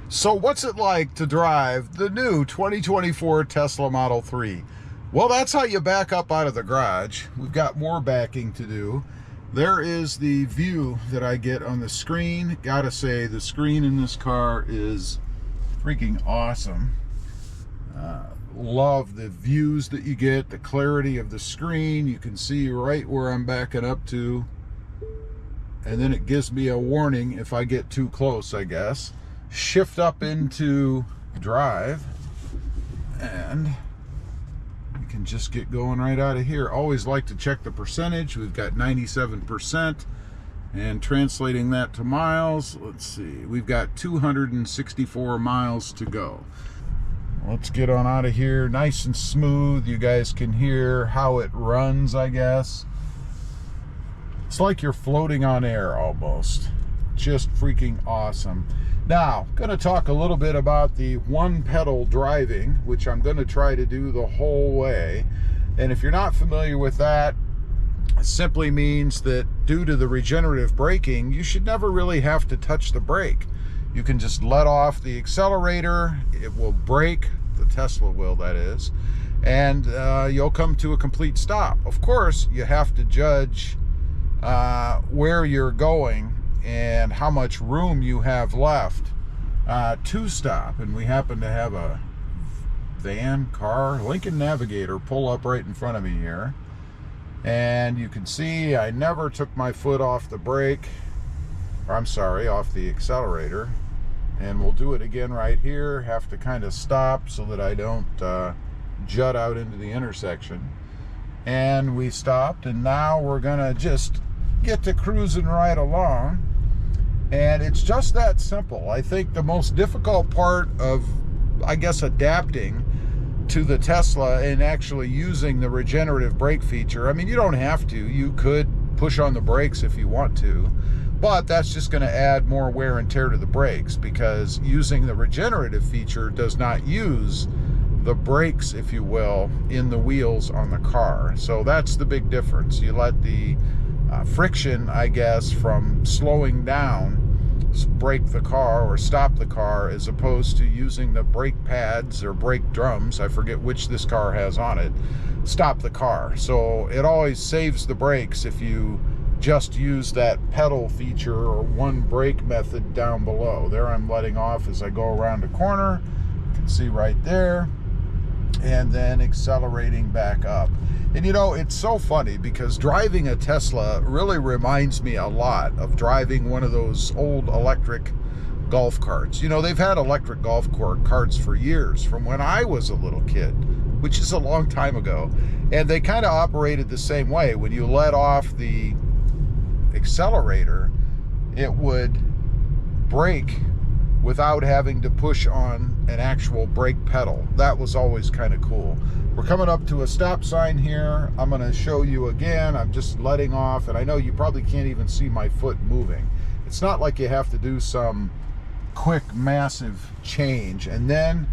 So what's it like to drive the new 2024 Tesla Model 3? Well, that's how you back up out of the garage. We've got more backing to do. There is the view that I get on the screen. Gotta say, the screen in this car is freaking awesome. Love the views that you get, the clarity of the screen. You can see right where I'm backing up to. And then it gives me a warning if I get too close, I guess. Shift up into drive, and you can just get going right out of here. Always like to check the percentage. We've got 97%, and translating that to miles, let's see, we've got 264 miles to go. Let's get on out of here nice and smooth. You guys can hear how it runs, I guess. It's like you're floating on air almost. Just freaking awesome. Now, I'm going to talk a little bit about the one pedal driving, which I'm going to try to do the whole way. And if you're not familiar with that, it simply means that due to the regenerative braking, you should never really have to touch the brake. You can just let off the accelerator, it will brake, the Tesla will, that is, and you'll come to a complete stop. Of course, you have to judge where you're going and how much room you have left to stop. And we happen to have a Lincoln Navigator pull up right in front of me here. And you can see I never took my foot off the brake, or I'm sorry, off the accelerator. And we'll do it again right here. Have to kind of stop so that I don't jut out into the intersection. And we stopped, and now we're gonna just get to cruising right along. And it's just that simple. I think the most difficult part of, I guess, adapting to the Tesla and actually using the regenerative brake feature, I mean, you don't have to. You could push on the brakes if you want to, but that's just going to add more wear and tear to the brakes, because using the regenerative feature does not use the brakes, if you will, in the wheels on the car. So that's the big difference. You let the friction, I guess, from slowing down brake the car or stop the car, as opposed to using the brake pads or brake drums, I forget which this car has on it, stop the car. So it always saves the brakes if you just use that pedal feature or one brake method down below. There I'm letting off as I go around a corner. You can see right there. And then accelerating back up. And you know, it's so funny because driving a Tesla really reminds me a lot of driving one of those old electric golf carts. You know, they've had electric golf carts for years, from when I was a little kid, which is a long time ago. And they kind of operated the same way. When you let off the accelerator, it would brake without having to push on an actual brake pedal. That was always kind of cool. We're coming up to a stop sign here. I'm going to show you again. I'm just letting off, and I know you probably can't even see my foot moving. It's not like you have to do some quick, massive change and then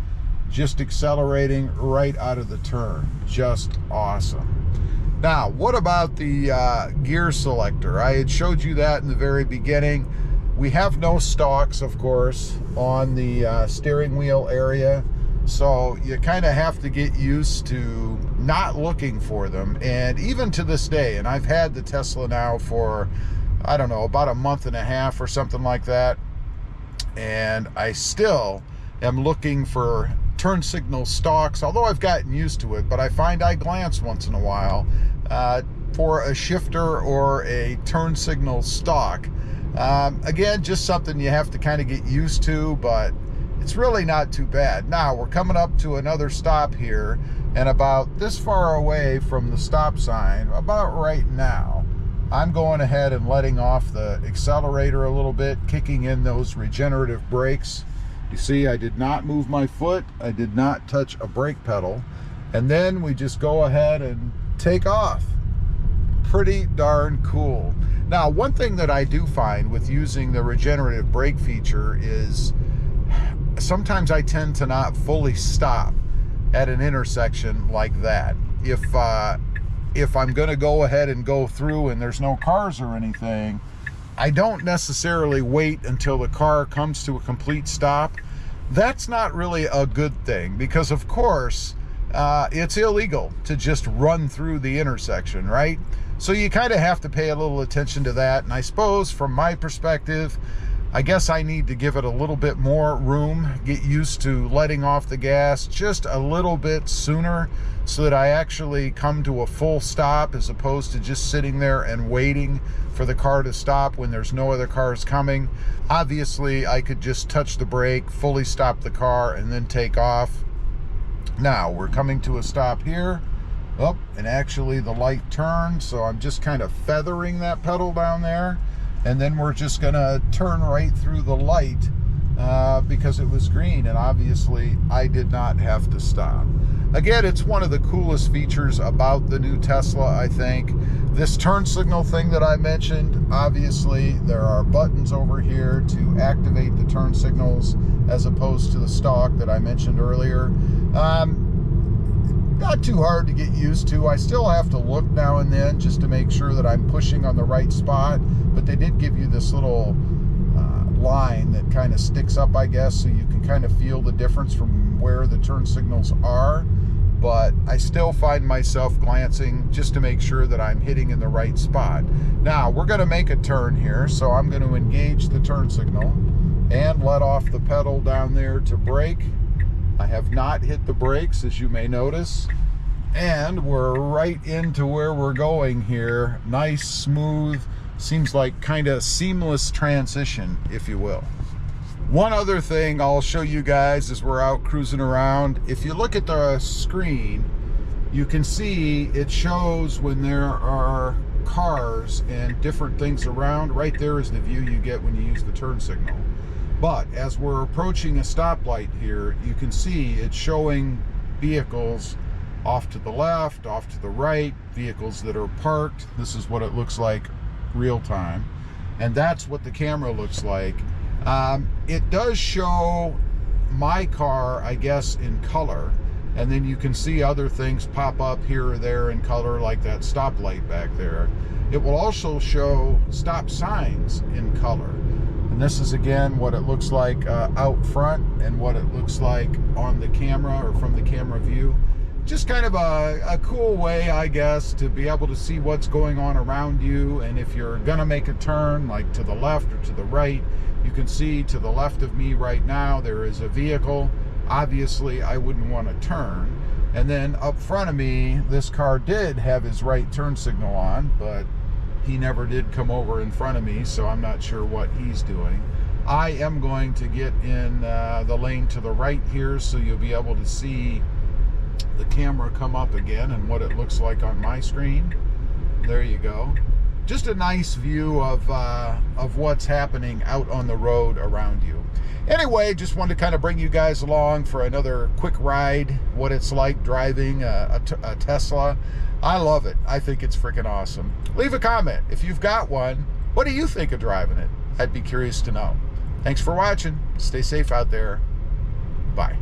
just accelerating right out of the turn. Just awesome. Now, what about the gear selector? I had showed you that in the very beginning. We have no stalks, of course, on the steering wheel area, so you kind of have to get used to not looking for them. And even to this day, and I've had the Tesla now for, I don't know, about a month and a half or something like that, and I still am looking for turn signal stalks, although I've gotten used to it. But I find I glance once in a while for a shifter or a turn signal stalk. Again, just something you have to kind of get used to, but it's really not too bad. Now, we're coming up to another stop here, and about this far away from the stop sign, about right now, I'm going ahead and letting off the accelerator a little bit, kicking in those regenerative brakes. You see, I did not move my foot. I did not touch a brake pedal. And then we just go ahead and take off. Pretty darn cool. Now, one thing that I do find with using the regenerative brake feature is sometimes I tend to not fully stop at an intersection like that. If I'm going to go ahead and go through and there's no cars or anything, I don't necessarily wait until the car comes to a complete stop. That's not really a good thing, because of course it's illegal to just run through the intersection, right? So you kind of have to pay a little attention to that. And I suppose from my perspective, I guess I need to give it a little bit more room, get used to letting off the gas just a little bit sooner so that I actually come to a full stop, as opposed to just sitting there and waiting for the car to stop when there's no other cars coming. Obviously, I could just touch the brake, fully stop the car, and then take off. Now, we're coming to a stop here. Oh, and actually the light turned, so I'm just kind of feathering that pedal down there. And then we're just gonna turn right through the light because it was green, and obviously I did not have to stop. Again, it's one of the coolest features about the new Tesla, I think. This turn signal thing that I mentioned, obviously there are buttons over here to activate the turn signals as opposed to the stock that I mentioned earlier. Not too hard to get used to. I still have to look now and then just to make sure that I'm pushing on the right spot, but they did give you this little line that kind of sticks up, I guess, so you can kind of feel the difference from where the turn signals are. But I still find myself glancing just to make sure that I'm hitting in the right spot. Now, we're going to make a turn here, so I'm going to engage the turn signal and let off the pedal down there to brake. I have not hit the brakes, as you may notice, and we're right into where we're going here. Nice, smooth, seems like kind of seamless transition, if you will. One other thing I'll show you guys as we're out cruising around. If you look at the screen, you can see it shows when there are cars and different things around. Right there is the view you get when you use the turn signal. But as we're approaching a stoplight here, you can see it's showing vehicles off to the left, off to the right, vehicles that are parked. This is what it looks like real time. And that's what the camera looks like. It does show my car, I guess, in color. And then you can see other things pop up here or there in color, like that stoplight back there. It will also show stop signs in color. And this is again what it looks like out front and what it looks like on the camera or from the camera view. Just kind of a cool way, I guess, to be able to see what's going on around you. And if you're gonna make a turn, like to the left or to the right, you can see to the left of me right now there is a vehicle. Obviously I wouldn't want to turn. And then up front of me, this car did have his right turn signal on, but he never did come over in front of me, so I'm not sure what he's doing. I am going to get in the lane to the right here, so you'll be able to see the camera come up again and what it looks like on my screen. There you go. Just a nice view of what's happening out on the road around you. Anyway, just wanted to kind of bring you guys along for another quick ride, what it's like driving a Tesla. I love it. I think it's freaking awesome. Leave a comment if you've got one. What do you think of driving it? I'd be curious to know. Thanks for watching. Stay safe out there. Bye.